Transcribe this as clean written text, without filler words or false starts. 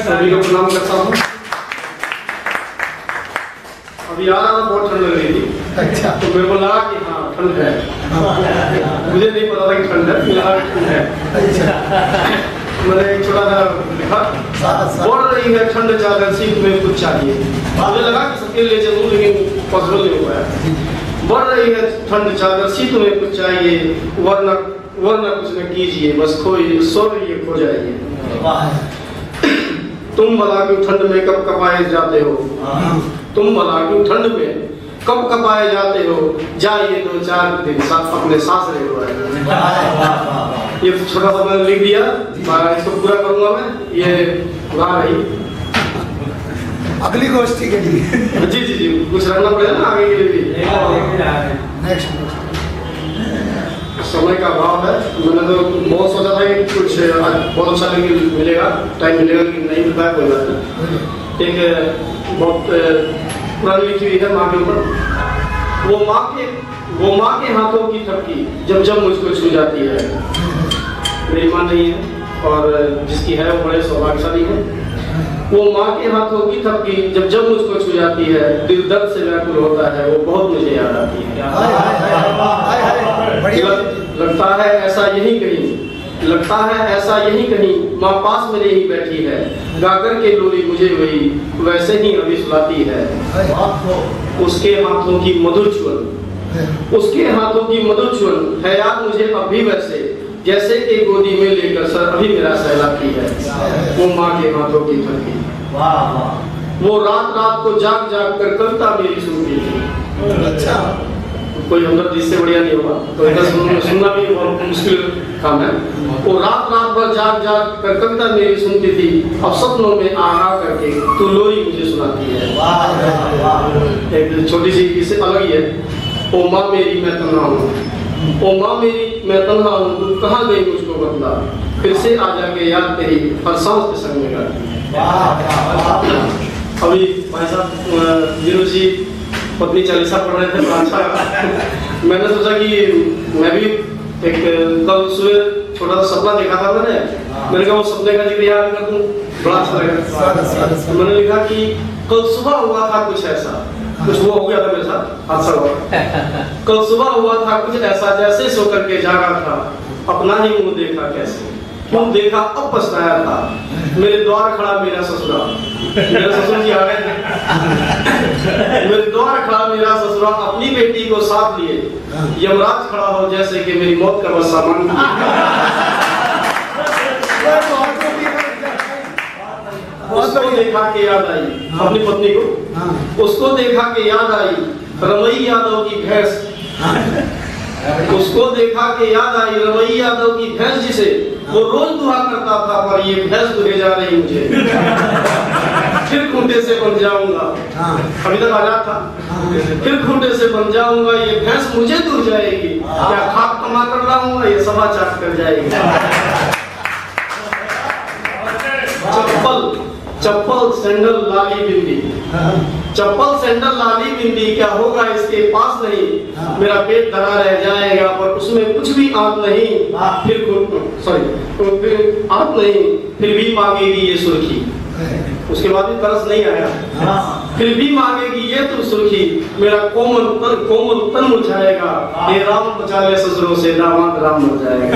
सभी को प्रणाम करता हूँ। अभी आ रहा था, बहुत ठंड लग रही थी। अच्छा। तो मेरे को लगा कि हाँ ठंड है। मुझे नहीं पता था कि ठंड है, लगा कि ठंड है। अच्छा। मैंने एक छोटा सा लिखा, बढ़ रही है ठंड चादर सी तुम्हें कुछ चाहिए। मुझे लगा कि सबके लिए चलूँ, लेकिन पॉसिबल नहीं हुआ है। बढ़ रही है ठंड चादर सी तुम्हें कुछ चाहिए, वरना कुछ न कीजिए, बस खोइए सो रही खो जाइए। तुम भला क्यों ठंड में कब कपाए जाते हो, तुम भला क्यों ठंड में कब कपाए जाते हो, जाइए 2-4 दिन साथ अपने सासरे हो आए। ये छोटा सा मैंने लिख दिया, इसको पूरा करूंगा मैं। ये गा रही अगली गोष्ठी के लिए जी जी जी कुछ रखना पड़ेगा ना आगे के लिए भी। नेक्स्ट समय का अभाव है। मैंने तो बहुत सोचा था कि कुछ बहुत अच्छा मिलेगा, टाइम मिलेगा, कि नहीं मिलता है कोई बात नहीं। एक बहुत पुरानी लिखी हुई है माँ के ऊपर। वो माँ के हाथों की थपकी जब जब मुझको छू जाती है। मेरी माँ नहीं है और जिसकी है वो बड़े सौभाग्यशाली है। वो माँ के हाथों की थपकी जब जब मुझको छू जाती है, दिल दर्द से व्याकुल होता है, वो बहुत मुझे याद आती है। लगता है ऐसा यही कहीं, लगता है ऐसा यही कहीं, माँ पास मेरे ही बैठी है, गाकर के लोरी मुझे वही वैसे ही अभी सुलाती है। उसके हाथों की मधुर चुअन, उसके हाथों की मधुर चुअन है याद मुझे अब भी वैसे, जैसे कि गोदी में लेकर सर अभी मेरा सहलाती है। वो माँ के हाथों की थपकी, वो रात रात को जाग जाग कर कविता मेरी सुनती थी। अच्छा। कोई हमदर्द इससे बढ़िया नहीं होगा, तो इधर सुनना भी बहुत मुश्किल काम है। वो रात रात भर जाग जाग कर कविता मेरी सुनती थी, अब सपनों में आ करके तू लोरी मुझे सुनाती है। एक छोटी सी इससे अलग ही है। ओ माँ मेरी मैं तन्हा हूँ, ओ माँ मेरी मैं तन्हा हूँ, तू कहाँ गई मुझको बतला, फिर से आ जाके याद तेरी हर सांस के संग में गाती। अभी भाई साहब जीरो जी पत्नी चालीसा पढ़ रहे थे, बड़ा अच्छा। मैंने सोचा कि मैं भी एक कल सुबह छोटा सा सपना देखा था मैंने कहा वो सपने का जिक्र याद कर दूं, बड़ा अच्छा लगा। तो मैंने लिखा कि कल सुबह हुआ था कुछ ऐसा, कुछ वो हो गया था मेरे साथ, हादसा हुआ। कल सुबह हुआ था कुछ ऐसा, जैसे सो करके जागा था, अपना ही मुंह देखा कैसे, मुंह देखा अब पछताया था, मेरे द्वार खड़ा मेरा ससुरा, मेरे ससुर जी आ गए थे। मेरे द्वार खड़ा मेरा ससुरा, अपनी बेटी को साथ लिए, यमराज खड़ा हो जैसे कि मेरी मौत का बस सामान। उसको देखा के याद आई अपनी पत्नी को, उसको देखा के याद आई रमई यादव की भैंस, उसको देखा के याद आई रमई यादव की भैंस, जिसे वो रोज दुआ करता था, पर ये भैंस दुहे जा रही मुझे। फिर खूंटे से बन जाऊंगा, अभी तक आजाद था, फिर खूंटे से बन जाऊंगा, ये भैंस मुझे दूर जाएगी, क्या खाक कमा कर लाऊंगा, ये सभा चाट कर जाएगी। चप्पल सैंडल लाली बिंदी, चप्पल सैंडल लाली बिंदी, क्या होगा इसके पास नहीं, मेरा पेट धरा रह जाएगा, पर उसमें कुछ भी आंत नहीं, फिर आंत नहीं, फिर भी मांगेगी ये सुर्खी। उसके बाद भी तरस नहीं आया, फिर भी मांगेगी ये तो सुर्खी, मेरा कोमल तन मुरझाएगा, ये राम बचा ले ससुरों से, दामाद राम मर जाएगा।